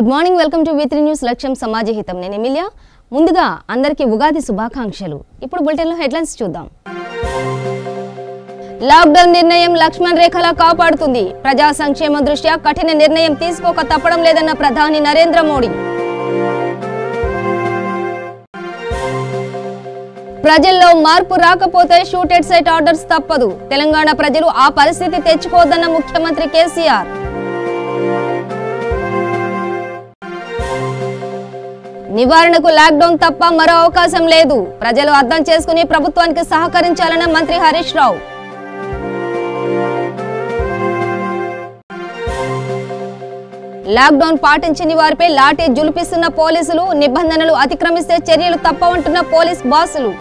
Good morning, welcome to V3 news. లక్ష్యం సమాజహితం. నేను Emilia. ముందుగా అందరికీ ఉగాది శుభాకాంక్షలు. ఇప్పుడు బులెటిన్లో హెడ్లైన్స్ చూద్దాం. లాక్డౌన్ నిర్ణయం లక్ష్మణ్ రేఖలా కాపాడుతుంది. ప్రజా సంక్షేమం దృష్ట్యా కఠిన నిర్ణయం తీసుకోక తప్పడం లేదన్న ప్రధాని నరేంద్ర మోడీ. ప్రజల్లో మార్పు రాకపోతే షూట్ ఎట్ సైట్ ఆర్డర్స్ తప్పదు. తెలంగాణ ప్రజలు ఆ పరిస్థితి తెచ్చుకోవద్దన్న ముఖ్యమంత్రి కేసీఆర్. నివారణకు లాక్డౌన్ తప్ప మరో అవకాశం లేదు. ప్రజలు అర్థం చేసుకుని ప్రభుత్వానికి సహకరించాలన్న మంత్రి హరీష్ రావు. లాక్డౌన్ పాటించని వారిపై లాఠీ జులిపిస్తున్న పోలీసులు, నిబంధనలు అతిక్రమిస్తే చర్యలు తప్పవంటున్న పోలీస్ బాసులు.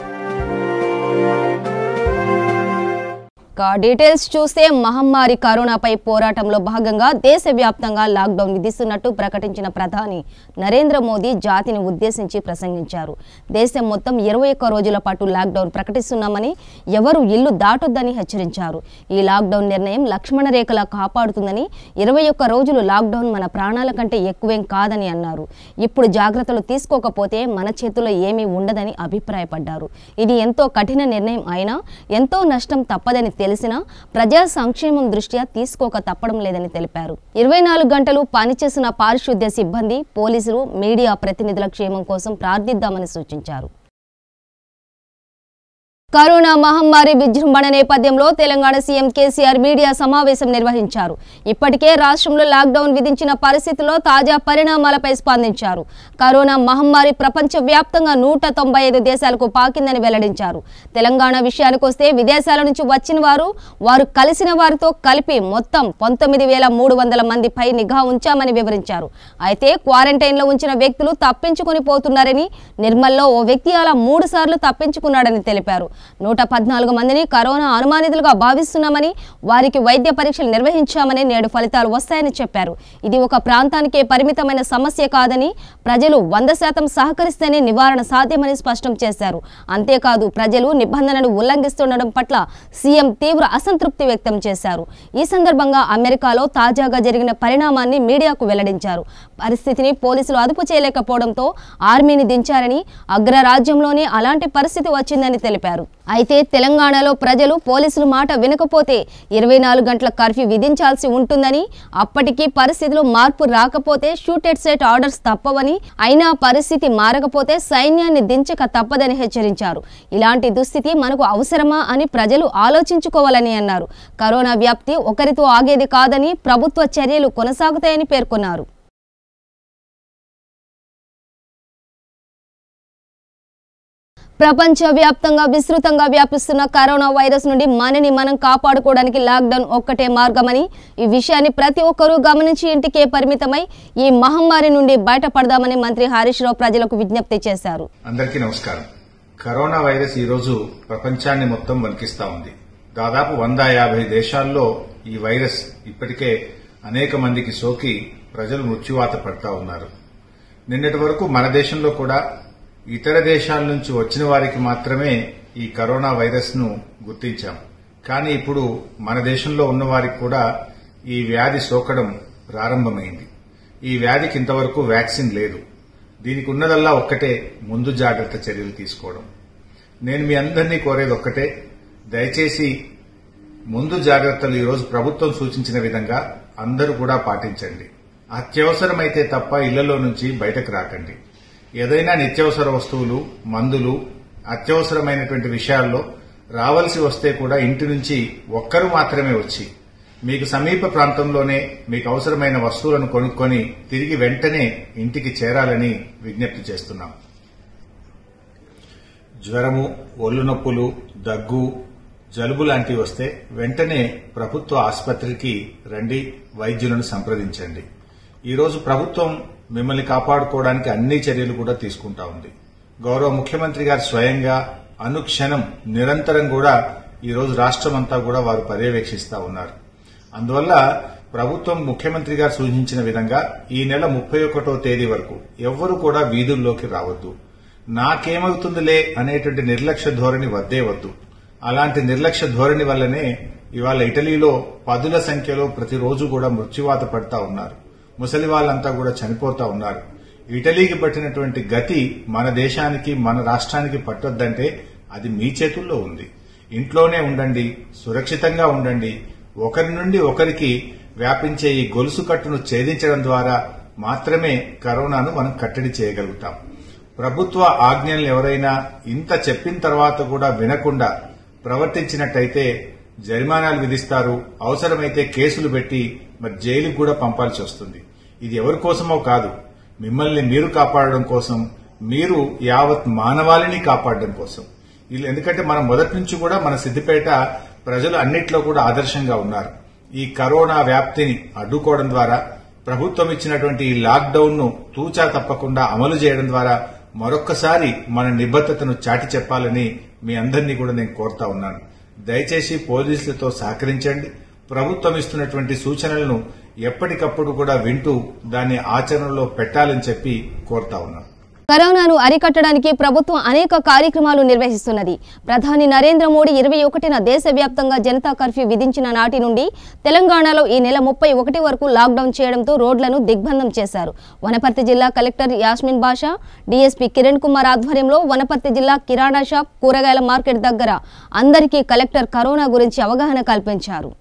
డీటెయిల్స్ చూస్తే మహమ్మారి కరోనాపై పోరాటంలో భాగంగా దేశవ్యాప్తంగా లాక్డౌన్ విధిస్తున్నట్టు ప్రకటించిన ప్రధాని నరేంద్ర మోదీ జాతిని ఉద్దేశించి ప్రసంగించారు. దేశం మొత్తం 21 రోజుల పాటు లాక్డౌన్ ప్రకటిస్తున్నామని, ఎవరు ఇల్లు దాటొద్దని హెచ్చరించారు. ఈ లాక్డౌన్ నిర్ణయం లక్ష్మణ రేఖలా కాపాడుతుందని, 21 రోజులు లాక్డౌన్ మన ప్రాణాల కంటే ఎక్కువేం కాదని అన్నారు. ఇప్పుడు జాగ్రత్తలు తీసుకోకపోతే మన చేతుల్లో ఏమీ ఉండదని అభిప్రాయపడ్డారు. ఇది ఎంతో కఠిన నిర్ణయం అయినా ఎంతో నష్టం తప్పదని తెలిసినా ప్రజా సంక్షేమం దృష్ట్యా తీసుకోక తప్పడం లేదని తెలిపారు. 24 గంటలు పనిచేసిన పారిశుద్ధ్య సిబ్బంది, పోలీసులు, మీడియా ప్రతినిధుల క్షేమం కోసం ప్రార్థిద్దామని సూచించారు. కరోనా మహమ్మారి విజృంభణ నేపథ్యంలో తెలంగాణ సీఎం కేసీఆర్ మీడియా సమావేశం నిర్వహించారు. ఇప్పటికే రాష్ట్రంలో లాక్డౌన్ విధించిన పరిస్థితుల్లో తాజా పరిణామాలపై స్పందించారు. కరోనా మహమ్మారి ప్రపంచవ్యాప్తంగా 195 దేశాలకు పాకిందని వెల్లడించారు. తెలంగాణ విషయానికొస్తే విదేశాల నుంచి వచ్చిన వారు కలిసిన వారితో కలిపి మొత్తం 19,300 మందిపై నిఘా ఉంచామని వివరించారు. అయితే క్వారంటైన్లో ఉంచిన వ్యక్తులు తప్పించుకుని పోతున్నారని, నిర్మల్లో ఓ వ్యక్తి అలా 3 సార్లు తప్పించుకున్నాడని తెలిపారు. 114 మందిని కరోనా అనుమానితులుగా భావిస్తున్నామని, వారికి వైద్య పరీక్షలు నిర్వహించామని, నేడు ఫలితాలు వస్తాయని చెప్పారు. ఇది ఒక ప్రాంతానికే పరిమితమైన సమస్య కాదని, ప్రజలు 100% సహకరిస్తేనే నివారణ సాధ్యమని స్పష్టం చేశారు. అంతేకాదు, ప్రజలు నిబంధనలు ఉల్లంఘిస్తుండడం పట్ల సీఎం తీవ్ర అసంతృప్తి వ్యక్తం చేశారు. ఈ సందర్భంగా అమెరికాలో తాజాగా జరిగిన పరిణామాన్ని మీడియాకు వెల్లడించారు. పరిస్థితిని పోలీసులు అదుపు చేయలేకపోవడంతో ఆర్మీని దించారని, అగ్రరాజ్యంలోనే అలాంటి పరిస్థితి వచ్చిందని తెలిపారు. అయితే తెలంగాణలో ప్రజలు పోలీసుల మాట వినకపోతే 24 గంటల కర్ఫ్యూ విధించాల్సి ఉంటుందని, అప్పటికీ పరిస్థితులు మార్పు రాకపోతే షూట్ ఎట్ సైట్ ఆర్డర్స్ తప్పవని, అయినా పరిస్థితి మారకపోతే సైన్యాన్ని దించక తప్పదని హెచ్చరించారు. ఇలాంటి దుస్థితి మనకు అవసరమా అని ప్రజలు ఆలోచించుకోవాలని అన్నారు. కరోనా వ్యాప్తి ఒకరితో ఆగేది కాదని, ప్రభుత్వ చర్యలు కొనసాగుతాయని పేర్కొన్నారు. ప్రపంచవ్యాప్తంగా విస్తృతంగా వ్యాపిస్తున్న కరోనా వైరస్ నుండి మనని మనం కాపాడుకోవడానికి లాక్డౌన్ ఒక్కటే మార్గమని, ఈ విషయాన్ని ప్రతి ఒక్కరూ గమనించి ఇంటికే పరిమితమై ఈ మహమ్మారి నుండి బయటపడదామని మంత్రి హరీష్ రావు ప్రజలకు విజ్ఞప్తి చేశారు. అందరికీ నమస్కారం. కరోనా వైరస్ ఈ రోజు ప్రపంచాన్ని మొత్తం వణికిస్తా ఉంది. దాదాపు 150 దేశాల్లో ఈ వైరస్ ఇప్పటికే అనేక మందికి సోకి ప్రజలు మృత్యువాత పడతా ఉన్నారు. నిన్నటి వరకు మన దేశంలో కూడా ఇతర దేశాల నుంచి వచ్చిన వారికి మాత్రమే ఈ కరోనా వైరస్ ను గుర్తించాం. కానీ ఇప్పుడు మన దేశంలో ఉన్న వారికి కూడా ఈ వ్యాధి సోకడం ప్రారంభమైంది. ఈ వ్యాధికి ఇంతవరకు వ్యాక్సిన్ లేదు. దీనికి ఉన్నదల్లా ఒక్కటే, ముందు జాగ్రత్త చర్యలు తీసుకోవడం. నేను మీ అందరినీ కోరేది ఒక్కటే, దయచేసి ముందు జాగ్రత్తలు ఈరోజు ప్రభుత్వం సూచించిన విధంగా అందరూ కూడా పాటించండి. అత్యవసరమైతే తప్ప ఇళ్లలో నుంచి బయటకు రాకండి. ఏదైనా నిత్యావసర వస్తువులు, మందులు, అత్యవసరమైనటువంటి విషయాల్లో రావాల్సి వస్తే కూడా ఇంటి నుంచి ఒక్కరు మాత్రమే వచ్చి మీకు సమీప ప్రాంతంలోనే మీకు అవసరమైన వస్తువులను కొనుక్కొని తిరిగి వెంటనే ఇంటికి చేరాలని విజ్ఞప్తి చేస్తున్నాం. జ్వరము, ఒళ్ళు నొప్పులు, దగ్గు, జలుబు లాంటివి వస్తే వెంటనే ప్రభుత్వ ఆసుపత్రికి రండి, వైద్యులను సంప్రదించండి. ఈరోజు ప్రభుత్వం మిమ్మల్ని కాపాడుకోవడానికి అన్ని చర్యలు కూడా తీసుకుంటా ఉంది. గౌరవ ముఖ్యమంత్రి గారు స్వయంగా అనుక్షణం నిరంతరం కూడా ఈరోజు రాష్ట్రమంతా కూడా వారు పర్యవేక్షిస్తా ఉన్నారు. అందువల్ల ప్రభుత్వం ముఖ్యమంత్రి గారు సూచించిన విధంగా ఈ నెల 31వ తేదీ వరకు ఎవ్వరూ కూడా వీధుల్లోకి రావద్దు. నాకేమవుతుందిలే అనేటువంటి నిర్లక్ష్య ధోరణి వద్దే వద్దు. అలాంటి నిర్లక్ష్య ధోరణి వల్లనే ఇవాళ ఇటలీలో 10ల సంఖ్యలో ప్రతిరోజు కూడా మృత్యువాత పడతా ఉన్నారు. ముసలి వాళ్ళంతా కూడా చనిపోతా ఉన్నారు. ఇటలీకి పట్టినటువంటి గతి మన దేశానికి, మన రాష్ట్రానికి పట్టొద్దంటే అది మీ చేతుల్లో ఉంది. ఇంట్లోనే ఉండండి, సురక్షితంగా ఉండండి. ఒకరి నుండి ఒకరికి వ్యాపించే ఈ గొలుసు కట్టును ఛేదించడం ద్వారా మాత్రమే కరోనాను మనం కట్టడి చేయగలుగుతాం. ప్రభుత్వ ఆజ్ఞలు ఎవరైనా ఇంత చెప్పిన తర్వాత కూడా వినకుండా ప్రవర్తించినట్టయితే జరిమానాలు విధిస్తారు, అవసరమైతే కేసులు పెట్టి మరి జైలుకు కూడా పంపాల్సి వస్తుంది. ఇది ఎవరి కోసమో కాదు, మిమ్మల్ని మీరు కాపాడడం కోసం, మీరు యావత్ మానవాళిని కాపాడడం కోసం. ఎందుకంటే మనం మొదటి నుంచి కూడా మన సిద్దిపేట ప్రజలు అన్నిట్లో కూడా ఆదర్శంగా ఉన్నారు. ఈ కరోనా వ్యాప్తిని అడ్డుకోవడం ద్వారా, ప్రభుత్వం ఇచ్చినటువంటి ఈ లాక్డౌన్ ను తూచా తప్పకుండా అమలు చేయడం ద్వారా మరొక్కసారి మన నిబద్ధతను చాటి చెప్పాలని మీ అందరినీ కూడా నేను కోరుతా ఉన్నాను. దయచేసి పోలీసులతో సహకరించండి. ప్రభుత్వం ఇస్తున్నటువంటి సూచనలను ఎప్పటికప్పుడు కూడా వింటూ దాన్ని ఆచరణలో పెట్టాలని చెప్పి కోరుతా ఉన్నాను. కరోనాను అరికట్టడానికి ప్రభుత్వం అనేక కార్యక్రమాలు నిర్వహిస్తున్నది. ప్రధాని నరేంద్ర మోడీ 21న దేశవ్యాప్తంగా జనతా కర్ఫ్యూ విధించిన నాటి నుండి తెలంగాణలో ఈ నెల 31 వరకు లాక్డౌన్ చేయడంతో రోడ్లను దిగ్బంధం చేశారు. వనపర్తి జిల్లా కలెక్టర్ యాస్మిన్ బాషా, డీఎస్పీ కిరణ్ కుమార్ ఆధ్వర్యంలో వనపర్తి జిల్లా కిరాణా షాప్, కూరగాయల మార్కెట్ దగ్గర అందరికీ కలెక్టర్ కరోనా గురించి అవగాహన కల్పించారు.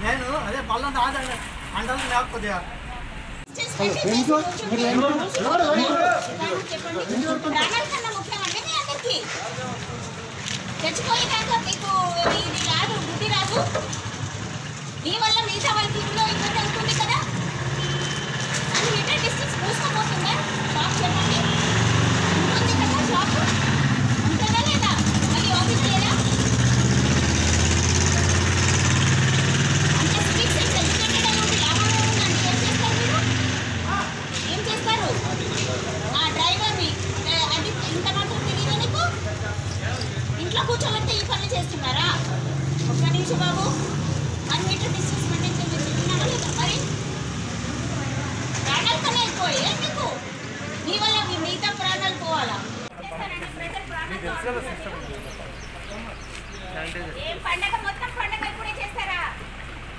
నేను అదే పళ్ళంతా అంటాను నాకు కొద్దిగా తెచ్చుకోలేక మీకు ఇది రాదు, బుద్ధి రాదు. నీ వల్ల మిగతా వాళ్ళకి ఇంట్లో ఇబ్బంది అవుతుంది కదా. అది మీటర్ డిస్టెన్స్ పూసుకోబోతుందా? షాప్ చెప్పండి, ఉంటుంది కదా షాప్, ఉంటుందా లేదా? మళ్ళీ ఆఫీస్ లేదా? అంటే స్వీట్స్ అండ్ ఎడ్యుకేటెడ్ అయి ఉండి లాభం ఏముందండి? ఏం చేస్తారు మీరు? ఏం చేస్తారు? ఆ డ్రైవర్ని అది ఇంత మాత్రం తెలియదు నీకు? ఇంట్లో కూర్చోబెడితే ఈ పనులు చేస్తున్నారా? ఒక్క నిమిషం బాబు, 1 మీటర్ డిస్టెన్స్ మెయింటైన్ చేస్తున్నారా లేదా? మరి ప్రాణాలు కన్నా ఎక్కువే మీకు. మీ వల్ల మీ మిగతా ప్రాణాలు పోవాలా? ఏం పండగ? మొత్తం పండగ ఇప్పుడే చేస్తారా?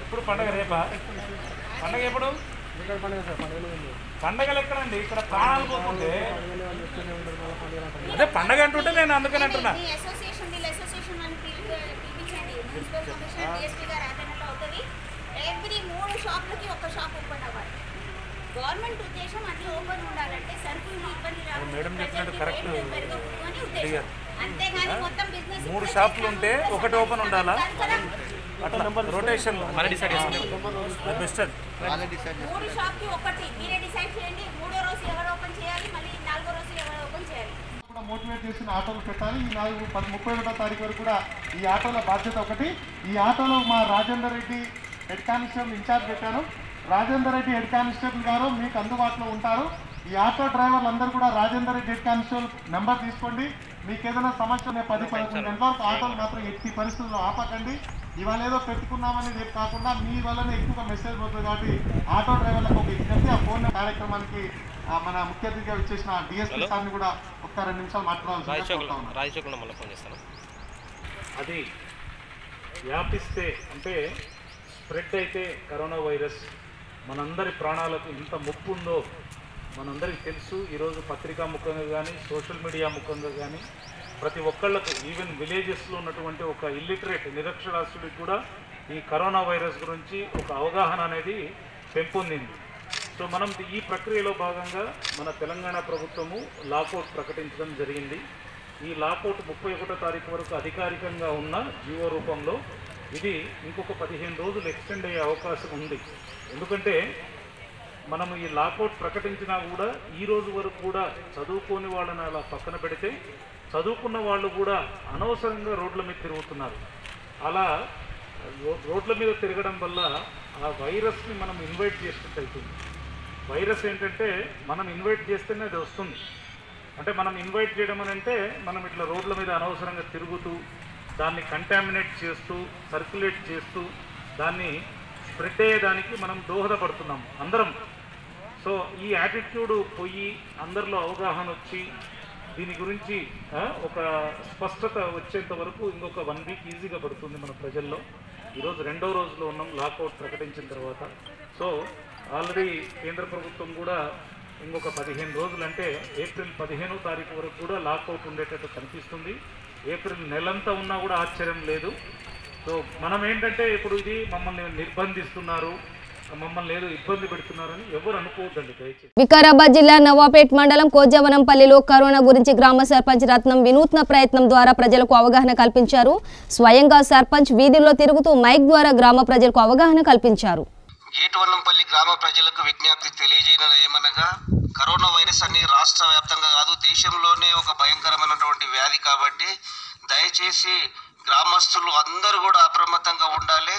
ఎప్పుడు పండగ? రేపా పండగ? ఎప్పుడు పండగలు ఎక్కడండి? ఇక్కడ ప్రాణాలు పోతుంటే అదే పండగ అంటుంటే నేను అందుకని అంటున్నా. ఎవ్రీ 3 షాపులకి ఒక షాప్ ఓపెన్ అవ్వాలి. గవర్నమెంట్ ఉద్దేశం అన్ని ఓపెన్ ఉండాలంటే సరుకులు ఇబ్బంది రాదు, అంతేగాని మొత్తం బిజినెస్ 3 షాపులు ఉంటే ఒకటి ఓపెన్ ఉండాలా? అట్లా రొటేషన్ బెస్ట్. 3 షాప్కి ఒకటి మీరే డిసైడ్ చేయండి. 3వ రోజు ఎవరు ఓపెన్ చేయాలి, మళ్ళీ 4వ రోజు ఎవరు ఓపెన్ చేయాలి. మోటివేట్ చేసిన ఆటోలు పెట్టాలి. ఈ 31వ తారీఖు వరకు కూడా ఈ ఆటోల బాధ్యత ఒకటి. ఈ ఆటోలో మా Rajender Reddy head constable in charge పెట్టాను. రాజేందర్ రెడ్డి హెడ్ కానిస్టేబుల్ గారు మీకు అందుబాటులో ఉంటారు. ఈ ఆటో డ్రైవర్లు అందరూ కూడా Rajender Reddy head constable number తీసుకోండి. మీకు ఏదైనా సమస్య 10-11 గంటల వరకు ఆటోలు మాత్రం ఎట్టి పరిస్థితుల్లో ఆపకండి. ఇవాళ ఏదో పెట్టుకున్నామని రేపు కాకుండా మీ వల్లనే ఎక్కువగా మెసేజ్ పోతుంది. కాబట్టి ఆటో డ్రైవర్లకు ఒక విజ్ఞప్తి, ఆ ఫోన్ కార్యక్రమానికి మన ముఖ్య అతిథిగా వచ్చేసిన డిఎస్పీ సార్ని కూడా ఒక్క 2 నిమిషాలు మాట్లాడాల్సి. అది వ్యాపిస్తే అంటే స్ప్రెడ్ అయితే కరోనా వైరస్ మనందరి ప్రాణాలకు ఎంత ముప్పు ఉందో మనందరికీ తెలుసు. ఈరోజు పత్రికా ముఖంగా కానీ, సోషల్ మీడియా ముఖంగా కానీ ప్రతి ఒక్కళ్లకు, ఈవెన్ విలేజెస్లో ఉన్నటువంటి ఒక ఇల్లిటరేట్ నిరక్షరాస్యుడికి కూడా ఈ కరోనా వైరస్ గురించి ఒక అవగాహన అనేది పెంపొందింది. సో మనం ఈ ప్రక్రియలో భాగంగా మన తెలంగాణ ప్రభుత్వము లాకౌట్ ప్రకటించడం జరిగింది. ఈ లాకౌట్ 31వ తారీఖు వరకు అధికారికంగా ఉన్న జీవో రూపంలో ఇది ఇంకొక 15 రోజులు ఎక్స్టెండ్ అయ్యే అవకాశం ఉంది. ఎందుకంటే మనము ఈ లాకౌట్ ప్రకటించినా కూడా ఈ రోజు వరకు కూడా చదువుకోని వాళ్ళని అలా పక్కన పెడితే చదువుకున్న వాళ్ళు కూడా అనవసరంగా రోడ్ల మీద తిరుగుతున్నారు. అలా రోడ్ల మీద తిరగడం వల్ల ఆ వైరస్ని మనం ఇన్వైట్ చేసినట్టు అవుతుంది. వైరస్ ఏంటంటే మనం ఇన్వైట్ చేస్తేనే అది వస్తుంది. అంటే మనం ఇన్వైట్ చేయడం అని అంటే మనం ఇట్లా రోడ్ల మీద అనవసరంగా తిరుగుతూ దాన్ని కంటామినేట్ చేస్తూ సర్క్యులేట్ చేస్తూ దాన్ని స్ప్రెడ్ అయ్యేదానికి మనం దోహదపడుతున్నాము అందరం. సో ఈ యాటిట్యూడ్ పోయి అందరిలో అవగాహన వచ్చి దీని గురించి ఒక స్పష్టత వచ్చేంత వరకు ఇంకొక 1 వీక్ ఈజీగా పడుతుంది మన ప్రజల్లో. ఈరోజు 2వ రోజులో ఉన్నాం లాకౌట్ ప్రకటించిన తర్వాత. సో ఆల్రెడీ కేంద్ర ప్రభుత్వం కూడా ఇంకొక 15 రోజులు అంటే ఏప్రిల్ 15వ తారీఖు వరకు కూడా లాకౌట్ ఉండేటట్టు కనిపిస్తుంది. ఏప్రిల్ నెలంతా ఉన్నా కూడా ఆశ్చర్యం లేదు. సో మనం ఏంటంటే ఇప్పుడు ఇది మమ్మల్ని నిర్బంధిస్తున్నారు, మమ్మల్ని ఏదో ఇబ్బంది పెడుతున్నారని ఎవరు అనుకోవద్దండి దయచేసి. వికారాబాద్ జిల్లా నవాపేట్ మండలం కోజవనంపల్లిలో కరోనా గురించి గ్రామ సర్పంచ్ రత్నం వినూత్న ప్రయత్నం ద్వారా ప్రజలకు అవగాహన కల్పించారు. స్వయంగా సర్పంచ్ వీధుల్లో తిరుగుతూ మైక్ ద్వారా గ్రామ ప్రజలకు అవగాహన కల్పించారు. గేటువనంపల్లి గ్రామ ప్రజలకు విజ్ఞప్తి తెలియజేయడం ఏమనగా, కరోనా వైరస్ అన్ని రాష్ట్ర వ్యాప్తంగా కాదు దేశంలోనే ఒక భయంకరమైనటువంటి వ్యాధి కాబట్టి దయచేసి గ్రామస్తులు అందరూ కూడా అప్రమత్తంగా ఉండాలి.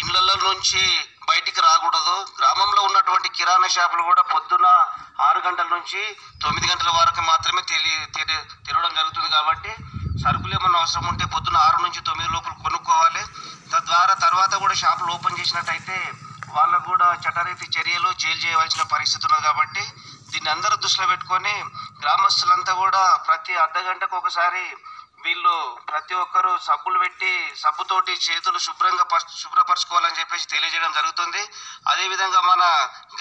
ఇళ్లలో నుంచి బయటికి రాకూడదు. గ్రామంలో ఉన్నటువంటి కిరాణా షాపులు కూడా పొద్దున 6 గంటల నుంచి 9 గంటల వరకు మాత్రమే తెరవడం జరుగుతుంది. కాబట్టి సరుకులు ఏమన్నా అవసరం ఉంటే పొద్దున 6 నుంచి 9 లోపల కొనుక్కోవాలి. తద్వారా తర్వాత కూడా షాపులు ఓపెన్ చేసినట్టయితే వాళ్ళకు కూడా చట్టరీతి చర్యలు జైలు చేయవలసిన పరిస్థితి ఉన్నది. కాబట్టి దీన్ని అందరూ దృష్టిలో పెట్టుకొని గ్రామస్తులంతా కూడా ప్రతి అర్ధ గంటకు ఒకసారి వీళ్ళు ప్రతి ఒక్కరూ సబ్బులు పెట్టి సబ్బుతోటి చేతులు శుభ్రపరచుకోవాలని చెప్పేసి తెలియజేయడం జరుగుతుంది. అదేవిధంగా మన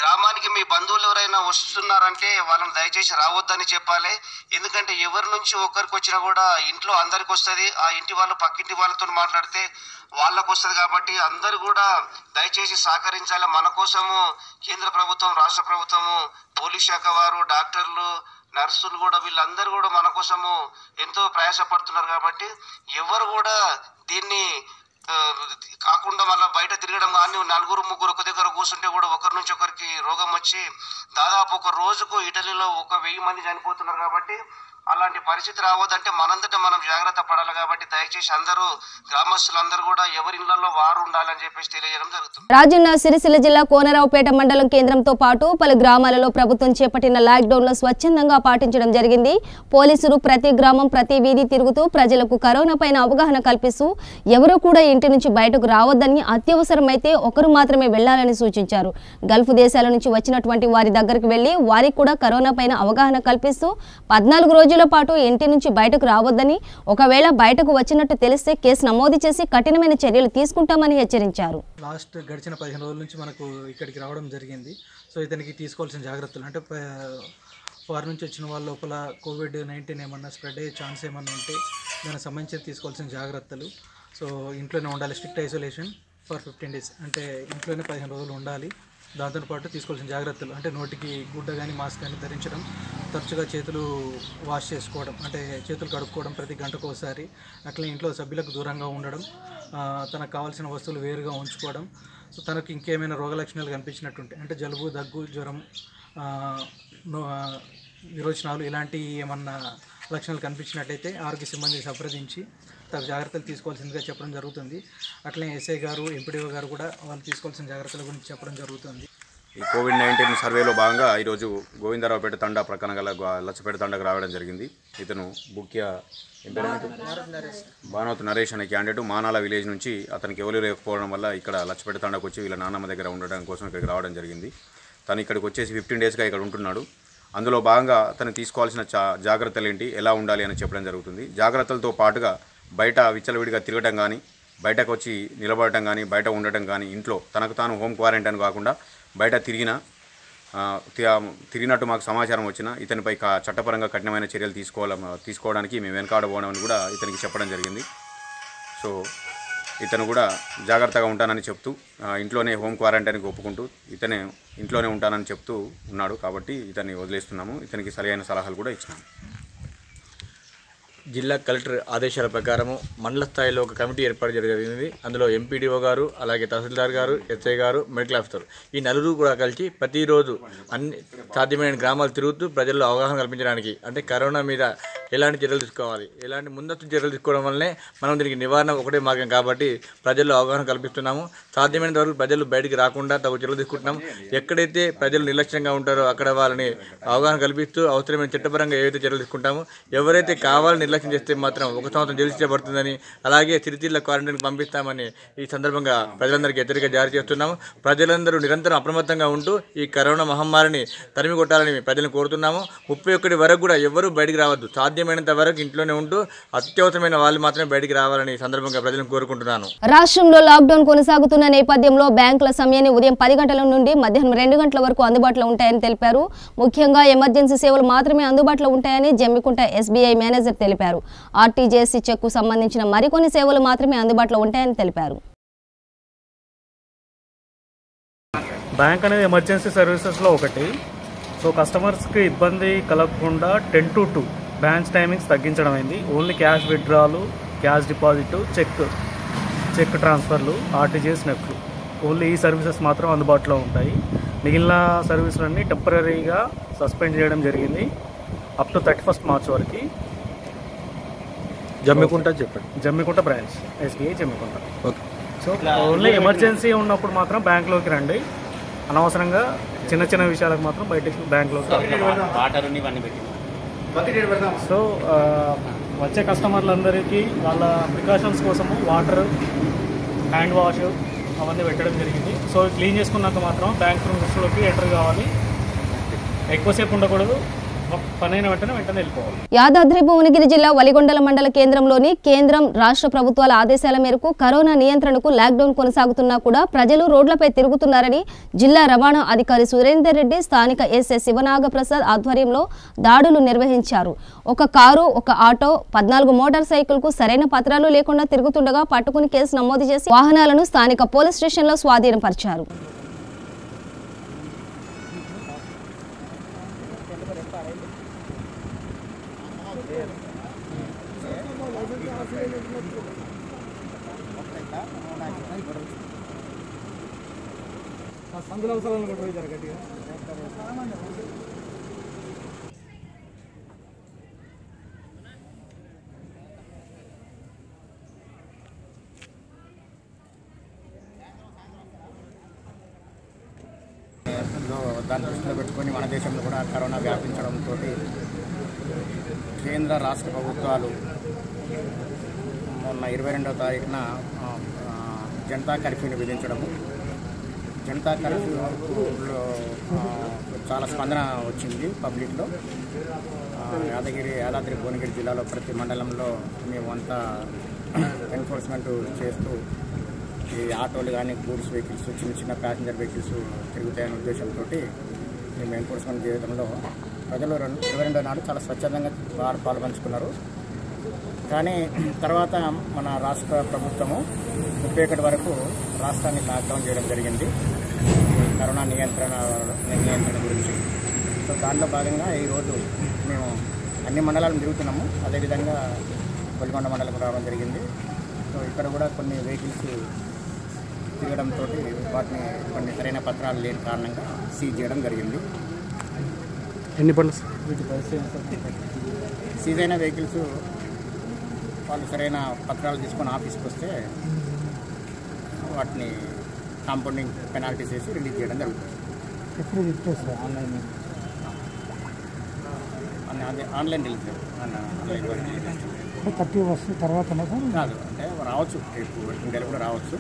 గ్రామానికి మీ బంధువులు ఎవరైనా వస్తున్నారంటే వాళ్ళని దయచేసి రావద్దని చెప్పాలి. ఎందుకంటే ఎవరి నుంచి ఒక్కరికి వచ్చినా కూడా ఇంట్లో అందరికి వస్తుంది. ఆ ఇంటి వాళ్ళు పక్కింటి వాళ్ళతో మాట్లాడితే వాళ్ళకు వస్తుంది. కాబట్టి అందరూ కూడా దయచేసి సహకరించాలి. మన కోసము కేంద్ర ప్రభుత్వం, రాష్ట్ర ప్రభుత్వము, పోలీస్ శాఖ వారు, డాక్టర్లు, నర్సులు కూడా వీళ్ళందరూ కూడా మన కోసము ఎంతో ప్రయాసపడుతున్నారు. కాబట్టి ఎవరు కూడా దీన్ని కాకుండా మళ్ళీ బయట తిరగడం కానీ 4-3 ఒక దగ్గర కూర్చుంటే కూడా ఒకరి నుంచి ఒకరికి రోగం వచ్చి దాదాపు ఒక రోజుకు ఇటలీలో 1000 మంది చనిపోతున్నారు. కాబట్టి అలాంటి పరిస్థితి రావద్దంటే మనంతటా మనం జాగ్రత్త పడాలి. కాబట్టి దయచేసి అందరూ గ్రామస్తులందరూ కూడా ఎవరి ఇళ్లలో వారు ఉండాలని చెప్పేసి తెలియజేయడం జరుగుతుంది. రాజన్న సిరిసిల్ల జిల్లా కోనరావుపేట మండలం కేంద్రంతో పాటు పలు గ్రామాలలో ప్రభుత్వం చేపట్టిన లాక్డౌన్ లో స్వచ్ఛందంగా పాటించడం జరిగింది. పోలీసులు ప్రతి గ్రామం ప్రతి వీధి తిరుగుతూ ప్రజలకు కరోనా పైన అవగాహన కల్పిస్తూ ఎవరూ కూడా ఇంటి నుంచి బయటకు రావద్దని, అత్యవసరమైతే ఒకరు మాత్రమే వెళ్లాలని సూచించారు. గల్ఫ్ దేశాల నుంచి వచ్చినటువంటి వారి దగ్గరికి వెళ్లి వారికి కూడా కరోనా పైన అవగాహన కల్పిస్తూ 14 రోజుల పాటు ఇంటి నుంచి బయటకు రావద్దని, ఒకవేళ బయటకు వచ్చినట్టు తెలిస్తే కేసు నమోదు చేసి కఠినమైన చర్యలు తీసుకుంటామని హెచ్చరించారు. లాస్ట్ గడిచిన 15 రోజుల నుంచి మనకు ఇక్కడికి రావడం జరిగింది. సో ఇతనికి తీసుకోవాల్సిన జాగ్రత్తలు అంటే ఫారెన్ నుంచి వచ్చిన వాళ్ళ లోపల COVID-19 ఏమన్నా స్ప్రెడ్ అయ్యే ఛాన్స్ ఏమన్నా ఉంటే దానికి సంబంధించి తీసుకోవాల్సిన జాగ్రత్తలు. సో ఇంట్లోనే ఉండాలి. స్ట్రిక్ట్ ఐసోలేషన్ ఫర్ 15 days అంటే ఇంట్లోనే 15 రోజులు ఉండాలి. దాంతోపాటు తీసుకోవాల్సిన జాగ్రత్తలు అంటే నోటికి గుడ్డ కానీ మాస్క్ కానీ ధరించడం, తరచుగా చేతులు వాష్ చేసుకోవడం అంటే చేతులు కడుక్కోవడం ప్రతి గంటకు ఒకసారి, అట్లా ఇంట్లో సభ్యులకు దూరంగా ఉండడం, తనకు కావాల్సిన వస్తువులు వేరుగా ఉంచుకోవడం. సో తనకు ఇంకేమైనా రోగ లక్షణాలు కనిపించినట్టుంటే అంటే జలుబు, దగ్గు, జ్వరం, విరోచనాలు ఇలాంటి ఏమన్నా లక్షణాలు కనిపించినట్టయితే ఆరోగ్య సిబ్బందిని సంప్రదించి తగు జాగ్రత్తలు తీసుకోవాల్సిందిగా చెప్పడం జరుగుతుంది. అట్లనే ఎస్ఐ గారు, ఎంపీడీఓ గారు కూడా వాళ్ళు తీసుకోవాల్సిన జాగ్రత్తల గురించి చెప్పడం జరుగుతుంది. ఈ కోవిడ్-19 సర్వేలో భాగంగా ఈరోజు గోవిందరావుపేట తండా ప్రక్కన గల లచ్చపేట తండాకు రావడం జరిగింది. ఇతను ముఖ్య భానవత్ నరేష్ అనే క్యాండిడేట్ మానాల విలేజ్ నుంచి అతనికి ఎవరు లేకపోవడం వల్ల ఇక్కడ లచ్చపేట తండాకు వచ్చి వీళ్ళ నాన్నమ్మ దగ్గర ఉండడం కోసం ఇక్కడికి రావడం జరిగింది. తను ఇక్కడికి వచ్చేసి 15 డేస్గా ఇక్కడ ఉంటున్నాడు. అందులో భాగంగా తను తీసుకోవాల్సిన జాగ్రత్తలు ఏంటి, ఎలా ఉండాలి అని చెప్పడం జరుగుతుంది. జాగ్రత్తలతో పాటుగా బయట విచ్చలవిడిగా తిరగటం కానీ, బయటకు వచ్చి నిలబడటం కానీ, బయట ఉండటం కానీ, ఇంట్లో తనకు తాను హోమ్ క్వారంటైన్ కాకుండా బయట తిరిగినట్టు మాకు సమాచారం వచ్చినా ఇతనిపై చట్టపరంగా కఠినమైన చర్యలు తీసుకోవడానికి మేము వెనకాడబోవడం అని కూడా ఇతనికి చెప్పడం జరిగింది. సో ఇతను కూడా జాగ్రత్తగా ఉంటానని చెప్తూ ఇంట్లోనే హోమ్ క్వారంటైన్కి ఒప్పుకుంటూ ఇతనే ఇంట్లోనే ఉంటానని చెప్తూ ఉన్నాడు. కాబట్టి ఇతన్ని వదిలేస్తున్నాము. ఇతనికి సరైన సలహాలు కూడా ఇచ్చినాము. జిల్లా కలెక్టర్ ఆదేశాల ప్రకారము మండల స్థాయిలో ఒక కమిటీ ఏర్పాటు జరిగింది. అందులో ఎంపీడీఓ గారు, అలాగే తహసీల్దార్ గారు, ఎస్ఐ గారు, మెడికల్ ఆఫీసర్ ఈ నలుగురు కూడా కలిసి ప్రతిరోజు అన్ని సాధ్యమైన గ్రామాలు తిరుగుతూ ప్రజల్లో అవగాహన కల్పించడానికి అంటే కరోనా మీద ఎలాంటి చర్యలు తీసుకోవాలి, ఎలాంటి ముందస్తు చర్యలు తీసుకోవడం వల్లనే మనం దీనికి నివారణ ఒకటే మార్గం కాబట్టి ప్రజల్లో అవగాహన కల్పిస్తున్నాము. సాధ్యమైనంత వరకు ప్రజలు బయటికి రాకుండా తగు చర్యలు తీసుకుంటున్నాము. ఎక్కడైతే ప్రజలు నిర్లక్ష్యంగా ఉంటారో అక్కడ వాళ్ళని అవగాహన కల్పిస్తూ అవసరమైన చట్టపరంగా ఏవైతే చర్యలు తీసుకుంటామో, ఎవరైతే కావాలని నిర్లక్ష్యం చేస్తే మాత్రం 1 సంవత్సరం జైలు శిక్ష పడుతుందని, అలాగే తిరితిల్ల క్వారంటైన్కి పంపిస్తామని ఈ సందర్భంగా ప్రజలందరికీ హెచ్చరిక జారీ చేస్తున్నాము. ప్రజలందరూ నిరంతరం అప్రమత్తంగా ఉంటూ ఈ కరోనా మహమ్మారిని తరిమి కొట్టాలని ప్రజలను కోరుతున్నాము. 31 వరకు కూడా ఎవరూ బయటికి రావద్దు. సాధ్యమైనంత వరకు ఇంట్లోనే ఉంటూ అత్యవసరమైన వాళ్ళు మాత్రమే బయటికి రావాలని సందర్భంగా ప్రజలను కోరుకుంటున్నాను. రాష్ట్రంలో లాక్డౌన్ కొనసాగుతున్న నేపథ్యంలో బ్యాంకుల సమయాన్ని ఉదయం 10 గంటల నుండి మధ్యాహ్నం 2 గంటల వరకు అందుబాటులో ఉంటాయని తెలిపారు. ముఖ్యంగా ఎమర్జెన్సీ సేవలు మాత్రమే అందుబాటులో ఉంటాయని జమ్మికుంట ఎస్బీఐ మేనేజర్ తెలిపారు. ఆర్టీజీఎస్సీ చెక్కు సంబంధించిన మరికొన్ని సేవలు మాత్రమే అందుబాటులో ఉంటాయని తెలిపారు. బ్యాంక్ అనేది ఎమర్జెన్సీ సర్వీసెస్లో ఒకటి. సో కస్టమర్స్కి ఇబ్బంది కలగకుండా 10 to 2 బ్రాంచ్ టైమింగ్స్ తగ్గించడం అయింది. ఓన్లీ క్యాష్ విత్డ్రాలు, క్యాష్ డిపాజిట్, చెక్ ట్రాన్స్ఫర్లు, ఆర్టీజీఎస్, నెఫ్ట్లు, ఓన్లీ ఈ సర్వీసెస్ మాత్రం అందుబాటులో ఉంటాయి. మిగిలిన సర్వీసులన్నీ టెంపరీగా సస్పెండ్ చేయడం జరిగింది అప్ టు 31st March వరకు. Jammikunta branch SBI Jammikunta. So only emergency ఉన్నప్పుడు మాత్రం బ్యాంక్లోకి రండి. అనవసరంగా చిన్న విషయాలకు మాత్రం బయటకు బ్యాంక్లోకి. సో వచ్చే కస్టమర్లందరికీ వాళ్ళ ప్రికాషన్స్ కోసము వాటర్, హ్యాండ్ వాష్ అవన్నీ పెట్టడం జరిగింది. సో క్లీన్ చేసుకున్నాక మాత్రం బ్యాంక్ రూమ్స్లోకి ఎంటర్ కావాలి. ఎక్కువసేపు ఉండకూడదు. పనైన వెంటనే వెళ్ళిపోవాలి. యాదాద్రి భువనగిరి జిల్లా వలిగొండల మండల కేంద్రంలోని కేంద్రం రాష్ట్ర ప్రభుత్వాల ఆదేశాల మేరకు కరోనా నియంత్రణకు లాక్డౌన్ కొనసాగుతున్నా కూడా ప్రజలు రోడ్లపై తిరుగుతున్నారని జిల్లా రవాణా అధికారి సురేందర్ రెడ్డి స్థానిక ఎస్ఐ శివనాగప్రసాద్ ఆధ్వర్యంలో దాడులు నిర్వహించారు. ఒక కారు, ఒక ఆటో, 14 మోటార్ సైకిల్కు సరైన పత్రాలు లేకుండా తిరుగుతుండగా పట్టుకుని కేసు నమోదు చేసి వాహనాలను స్థానిక పోలీస్ స్టేషన్లో స్వాధీనపరిచారు. దాన్ని దృష్టిలో పెట్టుకొని మన దేశంలో కూడా కరోనా వ్యాపించడంతో కేంద్ర రాష్ట్ర ప్రభుత్వాలు మొన్న 22వ తారీఖున జనతా కర్ఫ్యూని విధించడము. జనతా కర్ఫ్యూలో చాలా స్పందన వచ్చింది పబ్లిక్లో. యాదాద్రి భువనగిరి జిల్లాలో ప్రతి మండలంలో మేము అంతా ఎన్ఫోర్స్మెంట్ చేస్తూ ఈ ఆటోలు కానీ, గూడ్స్ వెహికల్స్, చిన్న ప్యాసింజర్ వెహికల్స్ తిరుగుతాయనే ఉద్దేశంతో మేము ఎన్ఫోర్స్మెంట్ చేయడంలో ప్రజలు 22వ నాడు చాలా స్వచ్ఛందంగా పాల్పంచుకున్నారు. కానీ తర్వాత మన రాష్ట్ర ప్రభుత్వము 31 వరకు రాష్ట్రాన్ని లాక్డౌన్ చేయడం జరిగింది కరోనా నియంత్రణ గురించి. సో దాంట్లో భాగంగా ఈరోజు మేము అన్ని మండలాలను తిరుగుతున్నాము. అదేవిధంగా వలిగొండ మండలం రావడం జరిగింది. సో ఇక్కడ కూడా కొన్ని వెహికల్స్ తిరగడంతో వాటిని కొన్ని సరైన పత్రాలు లేని కారణంగా సీజ్ చేయడం జరిగింది. ఎన్ని పనులు సీజ్ అయిన వెహికల్స్ వాళ్ళు సరైన పత్రాలు తీసుకొని ఆఫీస్కి వస్తే వాటిని కాంపౌండింగ్ పెనాల్టీస్ వేసి రిలీజ్ చేయడం జరుగుతుంది. ఆన్లైన్ రిలీజ్ ఆన్లైన్ 30 వస్తుంది తర్వాత కాదు, అంటే రావచ్చు, రేపు కూడా రావచ్చు.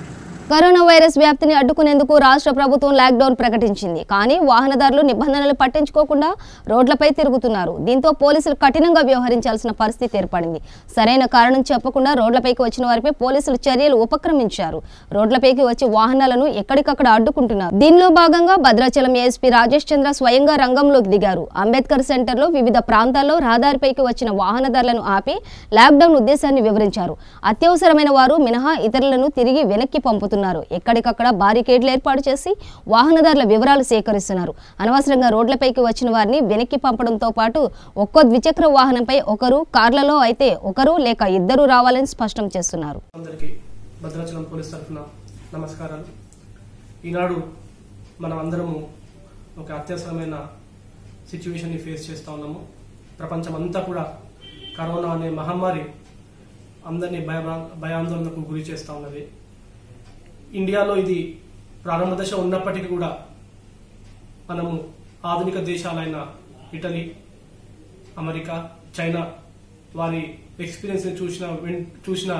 కరోనా వైరస్ వ్యాప్తిని అడ్డుకునేందుకు రాష్ట్ర ప్రభుత్వం లాక్డౌన్ ప్రకటించింది. కానీ వాహనదారులు నిబంధనలు పట్టించుకోకుండా రోడ్లపై తిరుగుతున్నారు. దీంతో పోలీసులు కఠినంగా వ్యవహరించాల్సిన పరిస్థితి ఏర్పడింది. సరైన కారణం చెప్పకుండా రోడ్లపైకి వచ్చిన వారిపై పోలీసులు చర్యలు ఉపక్రమించారు. రోడ్లపైకి వచ్చి వాహనాలను ఎక్కడికక్కడ అడ్డుకుంటున్నారు. దీనిలో భాగంగా భద్రాచలం ఏఎస్పీ రాజేష్ చంద్ర స్వయంగా రంగంలోకి దిగారు. అంబేద్కర్ సెంటర్లో వివిధ ప్రాంతాల్లో రహదారిపైకి వచ్చిన వాహనదారులను ఆపి లాక్డౌన్ ఉద్దేశాన్ని వివరించారు. అత్యవసరమైన వారు మినహా ఇతరులను తిరిగి వెనక్కి పంపుతున్నారు. ఎక్కడికక్కడ బారికేడ్లు ఏర్పాటు చేసి వాహనదారుల వివరాలు సేకరిస్తున్నారు. అనవసరంగా రోడ్లపైకి వచ్చిన వారిని వెనక్కి పంపడంతో పాటు ఒక్కో ద్విచక్ర వాహనంపై ఒకరు, కార్లలో అయితే ఒకరు లేక ఇద్దరు రావాలని స్పష్టం చేస్తున్నారు. అందరికీ భద్రాచలం పోలీస్ తరఫున నమస్కారాలు. ఈనాడు మనం అందరము ఒక అత్యవసరమైన సిచ్యువేషన్ని ఫేస్ చేస్తూ ఉన్నాము. ప్రపంచం అంతా కూడా కరోనా అనే మహమ్మారి అందరినీ భయాందోళనకు గురి చేస్తూ ఉన్నది. ఇండియాలో ఇది ప్రారంభ దశ ఉన్నప్పటికీ కూడా మనము ఆధునిక దేశాలైన ఇటలీ, అమెరికా, చైనా వారి ఎక్స్పీరియన్స్ని చూసిన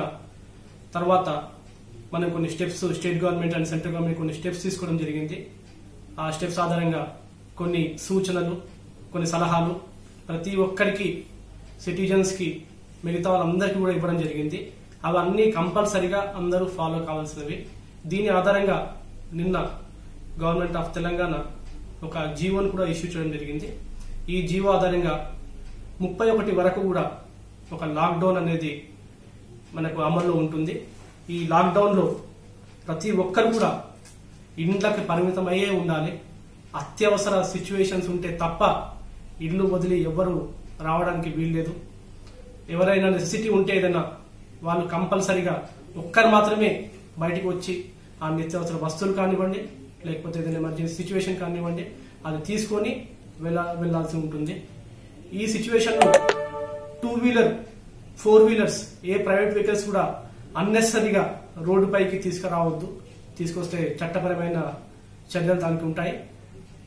తర్వాత మనం కొన్ని steps state government and central government కొన్ని స్టెప్స్ తీసుకోవడం జరిగింది. ఆ స్టెప్స్ ఆధారంగా కొన్ని సూచనలు, కొన్ని సలహాలు ప్రతి ఒక్కరికి, సిటిజన్స్కి, మిగతా వాళ్ళందరికీ కూడా ఇవ్వడం జరిగింది. అవన్నీ కంపల్సరిగా అందరూ ఫాలో కావాల్సినవి. దీని ఆధారంగా నిన్న గవర్నమెంట్ ఆఫ్ తెలంగాణ ఒక జీవోను కూడా ఇష్యూ చేయడం జరిగింది. ఈ జీవో ఆధారంగా 31 వరకు కూడా ఒక లాక్డౌన్ అనేది మనకు అమల్లో ఉంటుంది. ఈ లాక్డౌన్లో ప్రతి ఒక్కరు కూడా ఇండ్లకి పరిమితం అయ్యే ఉండాలి. అత్యవసర సిచ్యువేషన్స్ ఉంటే తప్ప ఇల్లు వదిలి ఎవరు రావడానికి వీల్లేదు. ఎవరైనా నెసెసిటీ ఉంటే ఏదైనా వాళ్ళు కంపల్సరిగా ఒక్కరు మాత్రమే బయటకు వచ్చి ఆ నిత్యావసర వస్తువులు కానివ్వండి, లేకపోతే ఏదైనా ఎమర్జెన్సీ సిచ్యువేషన్ కానివ్వండి, అది తీసుకొని వెళ్లాల్సి ఉంటుంది. ఈ సిచ్యువేషన్లో 2 వీలర్ 4 వీలర్స్ ఏ ప్రైవేట్ వెహికల్స్ కూడా అన్నెసరీగా రోడ్డుపైకి తీసుకురావద్దు. తీసుకొస్తే చట్టపరమైన చర్యలు దానికి ఉంటాయి.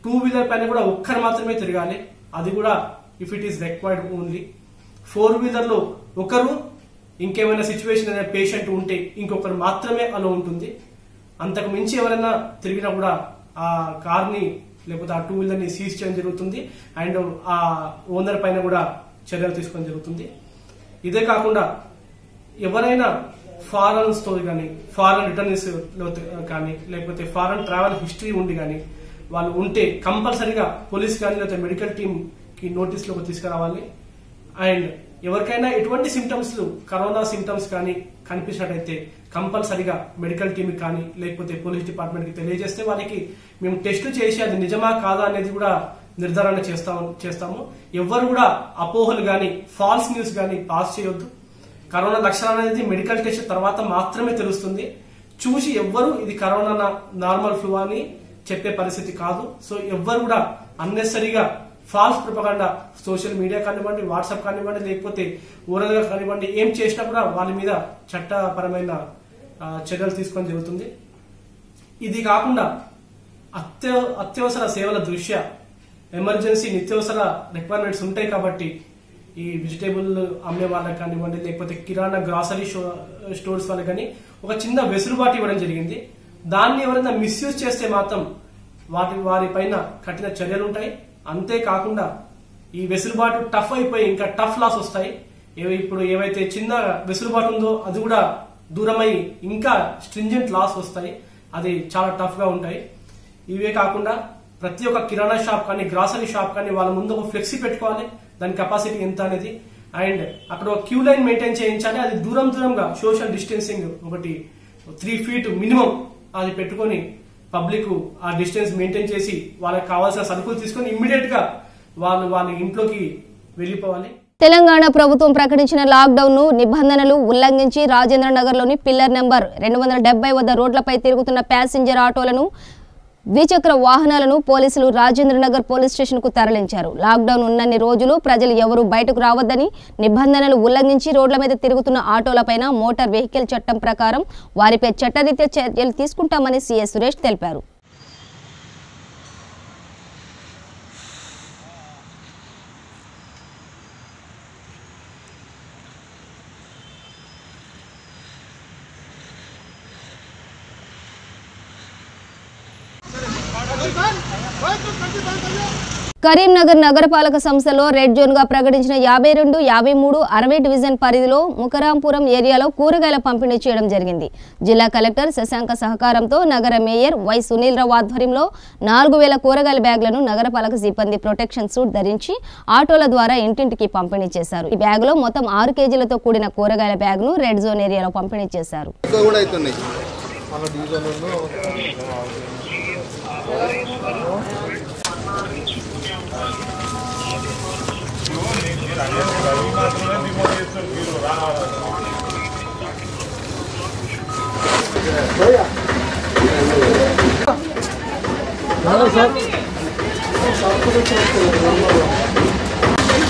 2 వీలర్ పైన కూడా ఒక్కరు మాత్రమే తిరగాలి, అది కూడా if it is required only. 4 వీలర్లో ఒకరు, ఇంకేమైనా సిచ్యువేషన్ అనే పేషెంట్ ఉంటే ఇంకొకరు మాత్రమే అలా ఉంటుంది. అంతకు మించి ఎవరైనా తిరిగినా కూడా ఆ కార్ని లేకపోతే ఆ 2 వీలర్ని సీజ్ చేయడం జరుగుతుంది. అండ్ ఆ ఓనర్ పైన కూడా చర్యలు తీసుకోవడం జరుగుతుంది. ఇదే కాకుండా ఎవరైనా ఫారెన్ స్టోరీ కానీ, ఫారెన్ రిటర్న్స్ కానీ, లేకపోతే ఫారెన్ ట్రావెల్ హిస్టరీ ఉండి కానీ వాళ్ళు ఉంటే కంపల్సరీగా పోలీస్ కానీ లేకపోతే మెడికల్ టీమ్ కి నోటీసులోకి తీసుకురావాలి. అండ్ ఎవరికైనా ఎటువంటి సిమ్టమ్స్, కరోనా సిమ్టమ్స్ కానీ కనిపించినట్టయితే కంపల్సరీగా మెడికల్ టీమ్ కానీ లేకపోతే పోలీస్ డిపార్ట్మెంట్ కి తెలియజేస్తే వాళ్ళకి మేము టెస్టులు చేసి అది నిజమా కాదా అనేది కూడా నిర్ధారణ చేస్తాము. ఎవరు కూడా అపోహలు కానీ ఫాల్స్ న్యూస్ కానీ పాస్ చేయొద్దు. కరోనా లక్షణాలు అనేది మెడికల్ టెస్ట్ తర్వాత మాత్రమే తెలుస్తుంది. చూసి ఎవ్వరు ఇది కరోనా నార్మల్ ఫ్లూ అని చెప్పే పరిస్థితి కాదు. సో ఎవ్వరు కూడా అన్నెసరీగా ఫాల్స్ ప్రొపగండా సోషల్ మీడియా కానివ్వండి, వాట్సాప్ కానివ్వండి, లేకపోతే ఓరల్ గా కానివ్వండి, ఏం చేసినా కూడా వాళ్ళ మీద చట్టపరమైన చర్యలు తీసుకోవడం జరుగుతుంది. ఇది కాకుండా అత్యవసర సేవల దృష్ట్యా ఎమర్జెన్సీ నిత్యావసర రిక్వైర్మెంట్స్ ఉంటాయి కాబట్టి ఈ వెజిటేబుల్ అమ్మే వాళ్ళకి కానివ్వండి, లేకపోతే కిరాణా గ్రాసరీ స్టోర్స్ వాళ్ళకి కానీ ఒక చిన్న వెసులుబాటు ఇవ్వడం జరిగింది. దాన్ని ఎవరైనా మిస్యూజ్ చేస్తే మాత్రం వారి పైన కఠిన చర్యలు ఉంటాయి. అంతేకాకుండా ఈ వెసులుబాటు టఫ్ అయిపోయి ఇంకా టఫ్ లాస్ వస్తాయి. ఇప్పుడు ఏవైతే చిన్న వెసులుబాటు ఉందో అది కూడా దూరమై ఇంకా స్ట్రింజెంట్ లాస్ వస్తాయి. అది చాలా టఫ్ గా ఉంటాయి. ఇవే కాకుండా ప్రతి ఒక్క కిరాణా షాప్ కానీ గ్రాసరీ షాప్ కానీ వాళ్ళ ముందు ఒక ఫ్లెక్సీ పెట్టుకోవాలి, దాని కెపాసిటీ ఎంత అనేది. అండ్ అక్కడ ఒక క్యూ లైన్ మెయింటైన్ చేయించాలి. అది దూరంగా సోషల్ డిస్టెన్సింగ్ ఒకటి 3 feet మినిమం అది పెట్టుకొని పబ్లిక్ ఆ డిస్టెన్స్ మెయింటైన్ చేసి వాళ్ళకి కావాల్సిన సరుకులు తీసుకొని ఇమ్మీడియట్ గా వాళ్ళ ఇంట్లోకి వెళ్లిపోవాలి. తెలంగాణ ప్రభుత్వం ప్రకటించిన లాక్డౌన్ ను నిబంధనలు ఉల్లంఘించి రాజేంద్ర నగర్ లోని పిల్లర్ నెంబర్ 270 వద్ద రోడ్లపై తిరుగుతున్న ప్యాసింజర్ ఆటోలను, ద్విచక్ర వాహనాలను పోలీసులు రాజేంద్ర నగర్ పోలీస్ స్టేషన్ కు తరలించారు. లాక్డౌన్ ఉన్నన్ని రోజులు ప్రజలు ఎవరూ బయటకు రావద్దని, నిబంధనలు ఉల్లంఘించి రోడ్ల మీద తిరుగుతున్న ఆటోలపైన మోటార్ వెహికల్ చట్టం ప్రకారం వారిపై చట్టరీత్యా చర్యలు తీసుకుంటామని సీఐ సురేష్ తెలిపారు. కరీంనగర్ నగరపాలక సంస్థలో రెడ్ జోన్ గా ప్రకటించిన 52, 53, 60 డివిజన్ పరిధిలో ముకరాంపురం ఏరియాలో కూరగాయల పంపిణీ చేయడం జరిగింది. జిల్లా కలెక్టర్ శశాంక సహకారంతో నగర మేయర్ వై సునీల్ రావు ఆధ్వర్యంలో 4000 కూరగాయల బ్యాగులను నగరపాలక సిబ్బంది ప్రొటెక్షన్ సూట్ ధరించి ఆటోల ద్వారా ఇంటింటికి పంపిణీ చేశారు. ఈ బ్యాగులో మొత్తం 6 కేజీలతో కూడిన కూరగాయల బ్యాగును రెడ్ జోన్ ఏరియాలో పంపిణీ చేశారు.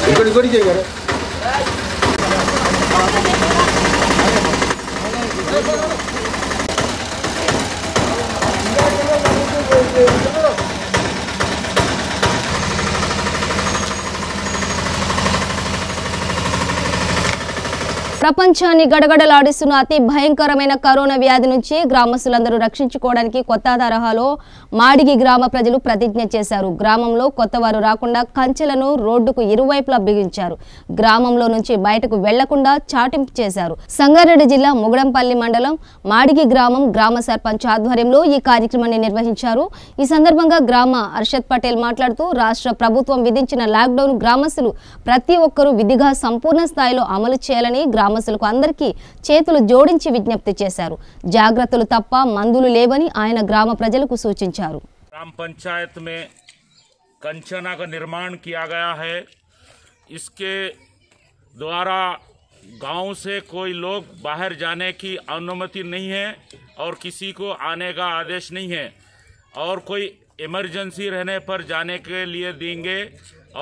ఇంకోటి ప్రపంచాన్ని గడగడలాడిస్తున్న అతి భయంకరమైన కరోనా వ్యాధి నుంచి గ్రామస్తులందరూ రక్షించుకోవడానికి కొత్త తరహాలో మాడిగి గ్రామ ప్రజలు ప్రతిజ్ఞ చేశారు. గ్రామంలో కొత్తవారు రాకుండా కంచెలను రోడ్డుకు ఇరువైపులా బిగించారు. గ్రామంలో నుంచి బయటకు వెళ్లకుండా చాటింపు చేశారు. సంగారెడ్డి జిల్లా ముగడంపల్లి మండలం మాడిగి గ్రామం గ్రామ సర్పంచ్ ఆధ్వర్యంలో ఈ కార్యక్రమాన్ని నిర్వహించారు. ఈ సందర్భంగా గ్రామ అర్షద్ పటేల్ మాట్లాడుతూ రాష్ట్ర ప్రభుత్వం విధించిన లాక్డౌన్ గ్రామస్తులు ప్రతి ఒక్కరూ విధిగా సంపూర్ణ స్థాయిలో అమలు చేయాలని గ్రామస్తులకు అందరికీ చేతులు జోడించి విజ్ఞప్తి చేశారు. జాగ్రత్తలు తప్ప మందులు లేవని ఆయన గ్రామ ప్రజలకు సూచించారు. ग्राम पंचायत में कंचना का निर्माण किया गया है. इसके द्वारा गांव से कोई लोग बाहर जाने की अनुमति नहीं है और किसी को आने का आदेश नहीं है और कोई इमरजेंसी रहने पर जाने के लिए देंगे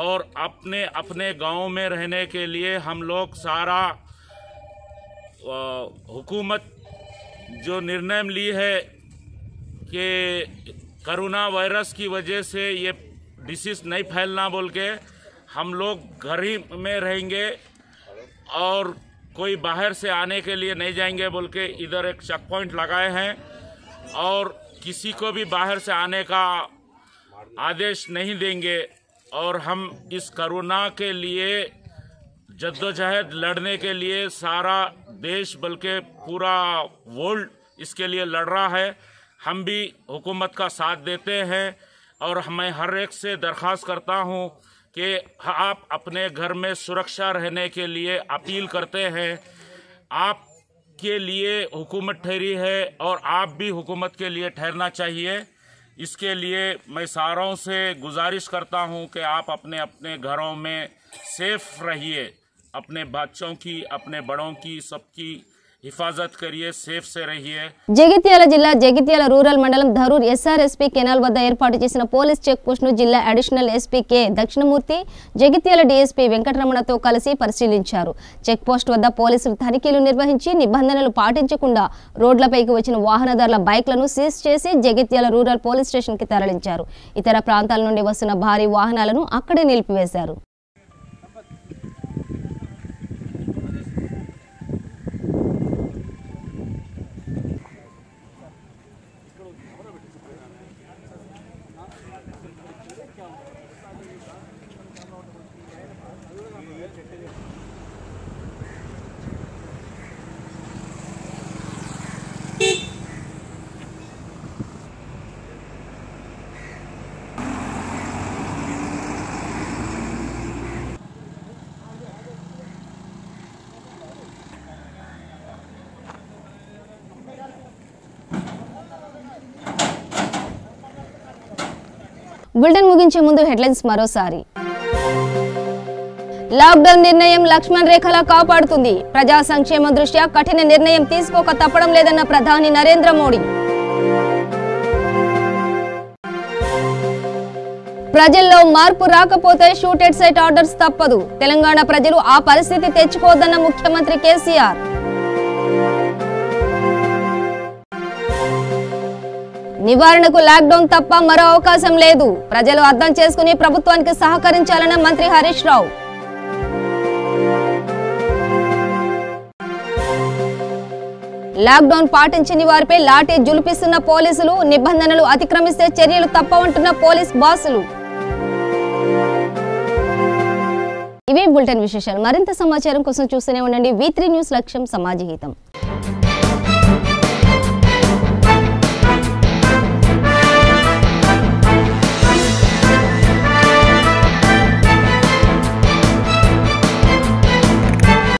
और अपने अपने गांव में रहने के लिए हम लोग सारा हुकूमत जो निर्णय ली है कि कोरोना वायरस की वजह से ये डिसीज़ नहीं फैलना बोल के हम लोग घर ही में रहेंगे और कोई बाहर से आने के लिए नहीं जाएंगे बोल के इधर एक चेक पॉइंट लगाए हैं और किसी को भी बाहर से आने का आदेश नहीं देंगे और हम इस कोरोना के लिए जद्दोजहद लड़ने के लिए सारा देश बल्कि पूरा वर्ल्ड इसके लिए लड़ रहा है. हम भी हुकूमत का साथ देते हैं और मैं हर एक से दरख्वास्त करता हूं कि आप अपने घर में सुरक्षा रहने के लिए अपील करते हैं. आपके लिए हुकूमत ठहरी है और आप भी हुकूमत के लिए ठहरना चाहिए. इसके लिए मैं सारों से गुजारिश करता हूं कि आप अपने अपने घरों में सेफ रहिए. अपने बच्चों की अपने बड़ों की सबकी हिफाजत करिए, सेफ से रहिए. జగిత్యాల జిల్లా జగిత్యాల రూరల్ మండలం ధరూర్ ఎస్ఆర్ఎస్పీ కెనాల్ వద్ద ఏర్పాటు చేసిన పోలీస్ చెక్ పోస్ట్ ను జిల్లా additional SP K Dakshinamurthy Jagtial DSP వెంకటరమణతో కలిసి పరిశీలించారు. చెక్ పోస్ట్ వద్ద పోలీసులు తనిఖీలు నిర్వహించి నిబంధనలు పాటించకుండా రోడ్లపైకి వచ్చిన వాహనదారుల బైక్లను సీజ్ చేసి జగిత్యాల రూరల్ పోలీస్ స్టేషన్ కి తరలించారు. ఇతర ప్రాంతాల నుండి వస్తున్న భారీ వాహనాలను అక్కడే నిలిపివేశారు. బులెటిన్ ముగించే ముందు హెడ్లైన్స్ మరోసారి. లాక్డౌన్ నిర్ణయం లక్ష్మణ్ రేఖలా కాపాడుతుంది. ప్రజా సంక్షేమ దృష్ట్యా కఠిన నిర్ణయం తీసుకోక తప్పడం లేదన్న ప్రధాని నరేంద్ర మోడీ. ప్రజల్లో మార్పు రాకపోతే షూటెడ్ సైట్ ఆర్డర్స్ తప్పదు. తెలంగాణ ప్రజలు ఆ పరిస్థితి తెచ్చుకోవద్దన్న ముఖ్యమంత్రి కేసీఆర్. నివారణకు లాక్డౌన్ తప్ప మరో అవకాశం లేదు. ప్రజలు అర్థం చేసుకుని ప్రభుత్వానికి సహకరించాలన్న మంత్రి హరీష్ రావు. లాక్డౌన్ పాటించని వారిపై లాఠీ జులిపిస్తున్న పోలీసులు. నిబంధనలు అతిక్రమిస్తే చర్యలు తప్పవంటున్న పోలీస్ బాసులు. ఇవే బులెటిన్ విశేషాలు. మరింత సమాచారం కోసం చూస్తూనే ఉండండి V3 న్యూస్. లక్ష్యం సమాజ హితం.